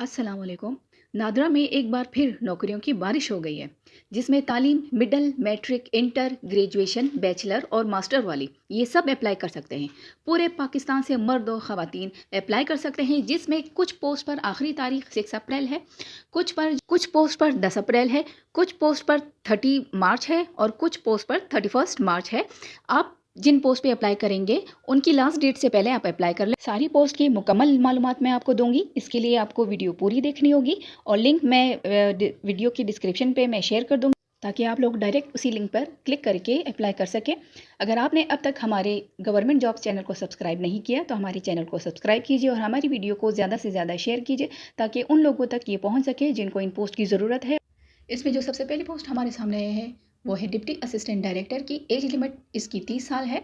अस्सलाम वालेकुम। नादरा में एक बार फिर नौकरियों की बारिश हो गई है, जिसमें तालीम middle, matric, inter, graduation, bachelor और मास्टर वाली ये सब अप्लाई कर सकते हैं। पूरे पाकिस्तान से मर्द और ख़वातीन अप्लाई कर सकते हैं, जिसमें कुछ पोस्ट पर आखिरी तारीख 6 अप्रैल है, कुछ पोस्ट पर 10 अप्रैल है, कुछ पोस्ट पर 30 मार्च है और कुछ पोस्ट पर 31 मार्च है। आप जिन पोस्ट पे अप्लाई करेंगे उनकी लास्ट डेट से पहले आप अप्लाई कर लें। सारी पोस्ट की मुकम्मल मालूमात मैं आपको दूंगी। इसके लिए आपको वीडियो पूरी देखनी होगी और लिंक मैं वीडियो की डिस्क्रिप्शन पे मैं शेयर कर दूंगी, ताकि आप लोग डायरेक्ट उसी लिंक पर क्लिक करके अप्लाई कर सकें। अगर आपने अब तक हमारे गवर्नमेंट जॉब्स चैनल को सब्सक्राइब नहीं किया तो हमारे चैनल को सब्सक्राइब कीजिए और हमारी वीडियो को ज़्यादा से ज़्यादा शेयर कीजिए, ताकि उन लोगों तक ये पहुँच सके जिनको इन पोस्ट की ज़रूरत है। इसमें जो सबसे पहली पोस्ट हमारे सामने है वो है डिप्टी असिस्टेंट डायरेक्टर की। एज लिमिट इसकी 30 साल है।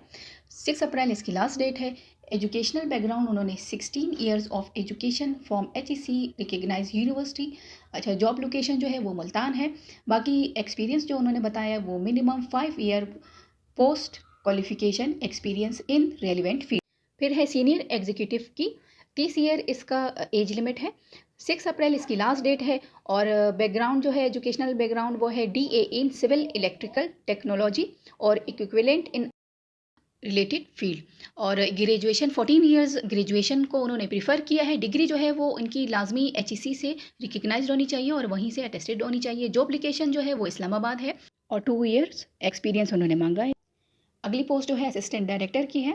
6 अप्रैल इसकी लास्ट डेट है। एजुकेशनल बैकग्राउंड उन्होंने 16 years of education from HEC recognize university. अच्छा, जॉब लोकेशन जो है वो मुल्तान है। बाकी एक्सपीरियंस जो उन्होंने बताया वो minimum 5 year post qualification experience in relevant field. फिर है सीनियर एग्जीक्यूटिव की। 30 ईयर इसका एज लिमिट है। 6 अप्रैल इसकी लास्ट डेट है। और बैकग्राउंड जो है एजुकेशनल बैकग्राउंड वो है DA in civil electrical technology और इक्विवेलेंट इन रिलेटेड फील्ड। और ग्रेजुएशन 14 ईयर्स ग्रेजुएशन को उन्होंने प्रीफर किया है। डिग्री जो है वो उनकी लाजमी HEC से रिकग्नाइज होनी चाहिए और वहीं से अटेस्टेड होनी चाहिए। जॉब एप्लीकेशन जो है वो इस्लामाबाद है और 2 ईयर्स एक्सपीरियंस उन्होंने मांगा है। अगली पोस्ट जो है असिस्टेंट डायरेक्टर की है।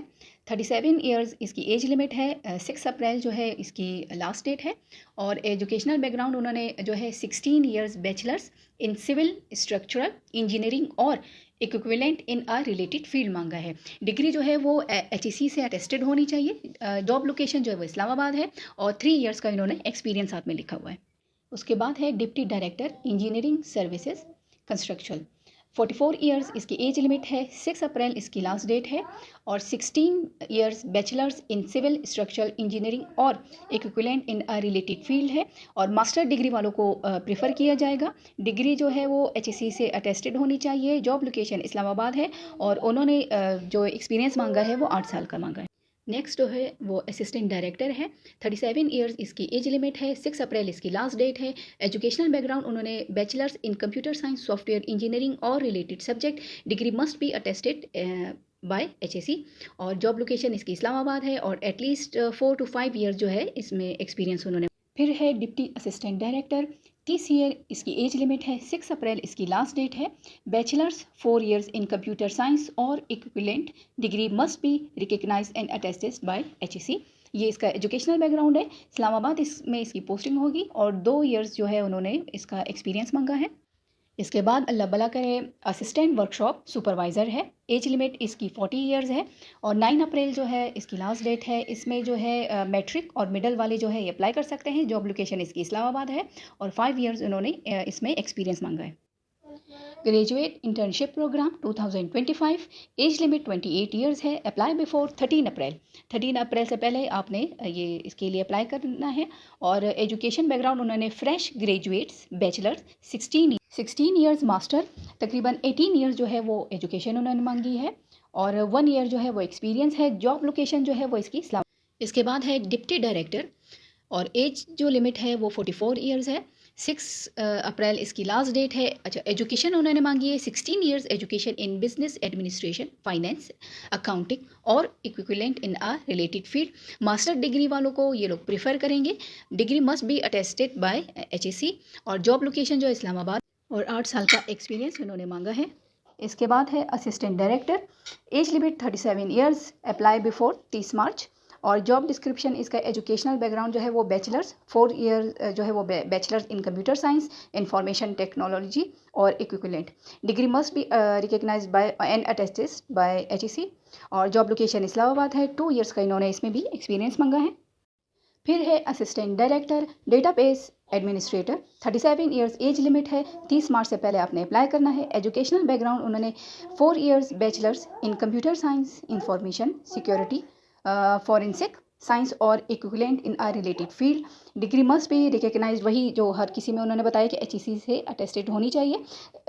37 ईयर्स इसकी एज लिमिट है। 6 अप्रैल जो है इसकी लास्ट डेट है। और एजुकेशनल बैकग्राउंड उन्होंने जो है 16 years bachelors in civil structural engineering और equivalent in a related field मांगा है। डिग्री जो है वो HEC से अटेस्टेड होनी चाहिए। जॉब लोकेशन जो है वो इस्लामाबाद है और 3 ईयर्स का इन्होंने एक्सपीरियंस साथ में लिखा हुआ है। उसके बाद है deputy director engineering services construction. 44 years इसकी एज लिमिट है। 6 अप्रैल इसकी लास्ट डेट है। और 16 years bachelors in civil structural engineering और equivalent in a related field है। और मास्टर डिग्री वालों को प्रेफर किया जाएगा। डिग्री जो है वो HEC से अटेस्टेड होनी चाहिए। जॉब लोकेशन इस्लामाबाद है और उन्होंने जो एक्सपीरियंस मांगा है वो 8 साल का मांगा है। नेक्स्ट जो है वो असिस्टेंट डायरेक्टर है। 37 ईयर्स इसकी एज लिमिट है। 6 अप्रैल इसकी लास्ट डेट है। एजुकेशनल बैकग्राउंड उन्होंने bachelors in computer science software engineering और related subject. Degree must be attested by HEC और जॉब लोकेशन इसकी इस्लामाबाद है और एटलीस्ट 4 to 5 ईयर जो है इसमें एक्सपीरियंस उन्होंने। फिर है डिप्टी असिस्टेंट डायरेक्टर। 30 ईयर इसकी एज लिमिट है। 6 अप्रैल इसकी लास्ट डेट है। Bachelors 4 years in computer science और equivalent. Degree must be recognize and attested by HEC। ये इसका एजुकेशनल बैकग्राउंड है। इस्लामाबाद इसमें इसकी पोस्टिंग होगी और 2 ईयर्स जो है उन्होंने इसका एक्सपीरियंस मांगा है। इसके बाद अल्लाह भला करे असिस्टेंट वर्कशॉप सुपरवाइज़र है। एज लिमिट इसकी 40 ईयर्स है और 9 अप्रैल जो है इसकी लास्ट डेट है। इसमें जो है मैट्रिक और मिडल वाले जो है ये अप्लाई कर सकते हैं। जॉब लोकेशन इसकी इस्लामाबाद है और 5 ईयर्स उन्होंने इसमें एक्सपीरियंस मांगा है। Graduate internship program 2025। Age limit 28 years है। Apply before 13 April. 13 अप्रैल से पहले आपने ये इसके लिए अप्लाई करना है। और एजुकेशन बैकग्राउंड उन्होंने fresh graduates bachelors 16 years master. तकरीबन 18 ईयर्स जो है वो एजुकेशन उन्होंने मांगी है और 1 ईयर जो है वो एक्सपीरियंस है। जॉब लोकेशन जो है वो इसकी इस्लाम। इसके बाद है डिप्टी डायरेक्टर और एज जो लिमिट है वो 44 ईयर्स है। 6 अप्रैल इसकी लास्ट डेट है। अच्छा, एजुकेशन उन्होंने मांगी है 16 years education in business administration, finance, accounting और equivalent in a related field. Master degree वालों को ये लोग प्रेफर करेंगे। Degree must be attested by HEC और जॉब लोकेशन जो इस्लामाबाद और 8 साल का एक्सपीरियंस उन्होंने मांगा है। इसके बाद है assistant director. Age limit 37 years. Apply before 30 March. और जॉब डिस्क्रिप्शन इसका एजुकेशनल बैकग्राउंड जो है वो बैचलर्स 4 ईयर जो है वो bachelors in computer science, information technology और equivalent. Degree must be recognized by and attested by HEC और जॉब लोकेशन इस्लामाबाद है। 2 ईयर्स का इन्होंने इसमें भी एक्सपीरियंस मांगा है। फिर है assistant director database administrator. 37 years as limit है। 30 मार्च से पहले आपने अप्लाई करना है। एजुकेशनल बैकग्राउंड उन्होंने 4 years bachelors in computer science, information security, forensic science और equivalent in a related field. Degree must be recognize, वही जो हर किसी में उन्होंने बताया कि HEC से अटेस्टेड होनी चाहिए।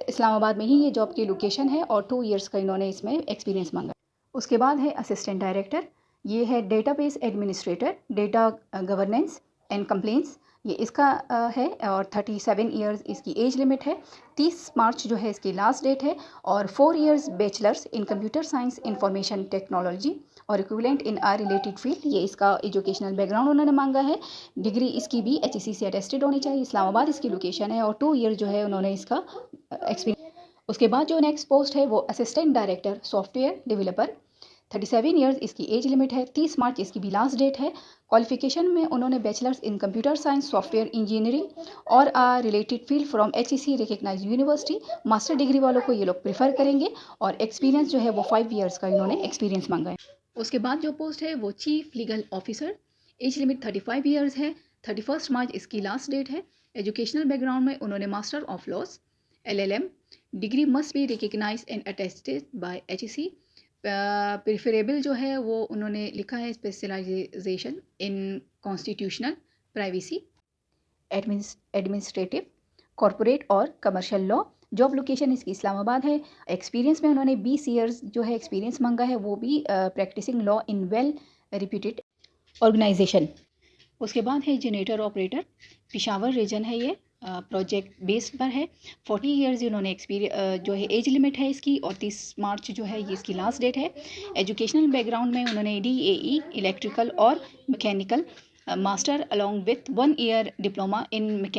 इस्लामाबाद में ही ये जॉब की लोकेशन है और 2 ईयर्स का इन्होंने इसमें एक्सपीरियंस मांगा। उसके बाद है असिस्टेंट डायरेक्टर। ये है database administrator, data governance and complaints. ये इसका है और 37 इयर्स इसकी एज लिमिट है। 30 मार्च जो है इसकी लास्ट डेट है और 4 years bachelors in computer science information technology और equivalent in a related field. ये इसका एजुकेशनल बैकग्राउंड उन्होंने मांगा है। डिग्री इसकी भी HEC से अटेस्टेड होनी चाहिए। इस्लामाबाद इसकी लोकेशन है और 2 ईयर जो है उन्होंने इसका एक्सपीरियंस। उसके बाद जो नेक्स्ट पोस्ट है वो assistant director software developer. 37 years इसकी एज लिमिट है। 30 मार्च इसकी भी लास्ट डेट है। क्वालिफिकेशन में उन्होंने bachelors in computer science software engineering और related field from HEC recognize university. Master degree वालों को ये लोग प्रेफर करेंगे और एक्सपीरियंस जो है वो 5 इयर्स का इन्होंने एक्सपीरियंस मांगा है। उसके बाद जो पोस्ट है वो chief legal officer. Age limit 35 years है। 31 मार्च इसकी लास्ट डेट है। एजुकेशनल बैकग्राउंड में उन्होंने master of laws LLM। Degree must be recognize and attested by HEC। Preferable जो है वो उन्होंने लिखा है specialization in constitutional privacy administrative corporate और कमर्शियल लॉ। जॉब लोकेशन इसकी इस्लामाबाद है। एक्सपीरियंस में उन्होंने 20 इयर्स जो है एक्सपीरियंस मांगा है, वो भी practicing law in well reputed organization. उसके बाद है जनरेटर ऑपरेटर, पिशावर रीजन है ये, प्रोजेक्ट बेस्ड पर है। 40 इयर्स इन्होंने एक्सपीरियंस जो है एज लिमिट है इसकी और 30 मार्च जो है ये इसकी लास्ट डेट है। एजुकेशनल बैकग्राउंड में उन्होंने DAE इलेक्ट्रिकल और mechanical master along with 1 year diploma in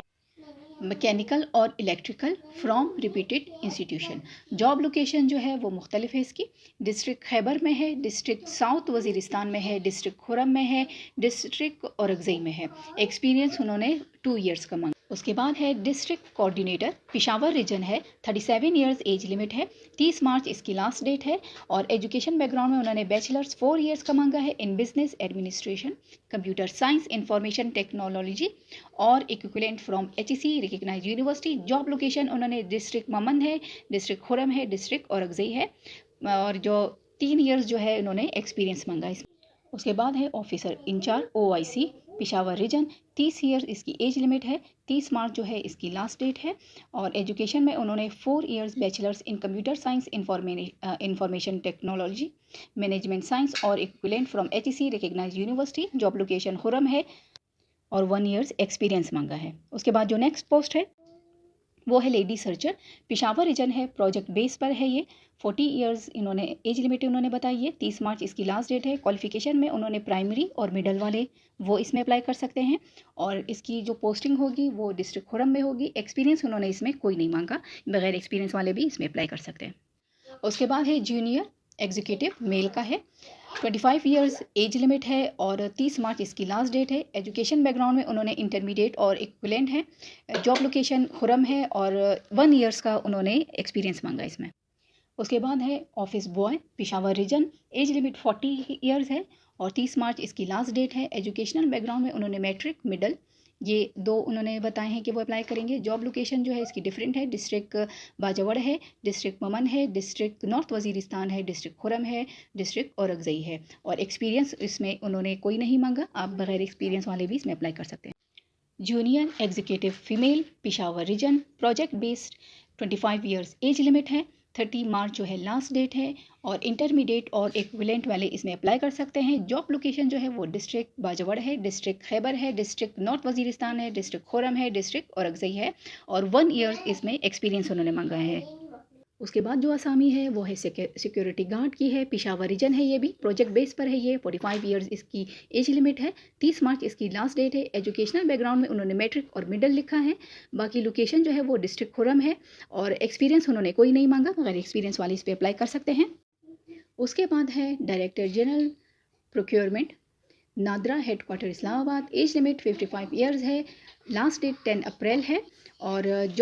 mechanical और electrical from reputed institution. Job location जो है वो मुख्तलिफ है इसकी। डिस्ट्रिक्ट खैबर में है, डिस्ट्रिक्ट साउथ वजीरिस्तान में है, डिस्ट्रिक्ट खुरम में है, डिस्ट्रिक्ट औरंगज़ेब में है। एक्सपीरियंस उन्होंने 2 इयर्स का मांगा। उसके बाद है डिस्ट्रिक्ट कोऑर्डिनेटर, पिशावर रीजन है। 37 इयर्स एज लिमिट है। 30 मार्च इसकी लास्ट डेट है और एजुकेशन बैकग्राउंड में उन्होंने बैचलर्स 4 इयर्स का मांगा है in business administration, computer science, information technology और equivalent from HEC recognize university. Job location उन्होंने डिस्ट्रिक्ट ममन है, डिस्ट्रिक्ट खुरम है, डिस्ट्रिक्ट औरंगज़ेब है और जो 3 इयर्स जो है उन्होंने एक्सपीरियंस मांगा है। उसके बाद है officer incharge OIC, Peshawar region. 30 years इसकी एज लिमिट है। 30 मार्च जो है इसकी लास्ट डेट है और एजुकेशन में उन्होंने 4 years bachelors in computer science, information technology, management science और equivalent from HEC recognize university. Job location Kurram है और 1 इयर्स एक्सपीरियंस मांगा है। उसके बाद जो नेक्स्ट पोस्ट है वो है लेडी सर्चर, पिशावर रीजन है, प्रोजेक्ट बेस पर है ये। 40 इयर्स इन्होंने एज लिमिट उन्होंने बताई है। 30 मार्च इसकी लास्ट डेट है। क्वालिफिकेशन में उन्होंने प्राइमरी और मिडल वाले वो इसमें अप्लाई कर सकते हैं और इसकी जो पोस्टिंग होगी वो डिस्ट्रिक्ट खुरम में होगी। एक्सपीरियंस उन्होंने इसमें कोई नहीं मांगा, बगैर एक्सपीरियंस वाले भी इसमें अप्लाई कर सकते हैं। उसके बाद है जूनियर एग्जीक्यूटिव, मेल का है। 25 इयर्स एज लिमिट है और 30 मार्च इसकी लास्ट डेट है। एजुकेशन बैकग्राउंड में उन्होंने इंटरमीडिएट और इक्विवेलेंट है। जॉब लोकेशन खुरम है और 1 इयर्स का उन्होंने एक्सपीरियंस मांगा इसमें। उसके बाद है office boy, Peshawar region. Age limit 40 years है और 30 मार्च इसकी लास्ट डेट है। एजुकेशनल बैकग्राउंड में उन्होंने मैट्रिक, मिडल, ये 2 उन्होंने बताए हैं कि वो अप्लाई करेंगे। जॉब लोकेशन जो है इसकी डिफरेंट है। डिस्ट्रिक्ट बाजवड़ है, डिस्ट्रिक्ट ममन है, डिस्ट्रिक्ट नॉर्थ वजीरिस्तान है, डिस्ट्रिक्ट खुरम है, डिस्ट्रिक्ट औरंगज़ेब है और एक्सपीरियंस इसमें उन्होंने कोई नहीं मांगा। आप बगैर एक्सपीरियंस वाले भी इसमें अप्लाई कर सकते हैं। Junior executive female, Peshawar region, project based. 25 years age limit है। 30 मार्च जो है लास्ट डेट है और इंटरमीडिएट और इक्विवेलेंट वाले इसमें अप्लाई कर सकते हैं। जॉब लोकेशन जो है वो डिस्ट्रिक्ट बाजवड़ है, डिस्ट्रिक्ट खैबर है, डिस्ट्रिक्ट नॉर्थ वजीरिस्तान है, डिस्ट्रिक्ट खुरम है, डिस्ट्रिक्ट औरंगज़ेब है और 1 ईयर इसमें एक्सपीरियंस उन्होंने मांगा है। उसके बाद जो असामी है वो है सिक्योरिटी गार्ड की है, पिशावर रीजन है। ये भी प्रोजेक्ट बेस पर है ये। 45 इयर्स इसकी एज लिमिट है। 30 मार्च इसकी लास्ट डेट है। एजुकेशनल बैकग्राउंड में उन्होंने मैट्रिक और मिडल लिखा है। बाकी लोकेशन जो है वो डिस्ट्रिक्ट खुरम है और एक्सपीरियंस उन्होंने कोई नहीं मांगा, मगर एक्सपीरियंस वाले इस पर अप्लाई कर सकते हैं। उसके बाद है director general procurement, NADRA headquarter Islamabad. Age limit 55 years है। लास्ट डेट 10 अप्रैल है और जो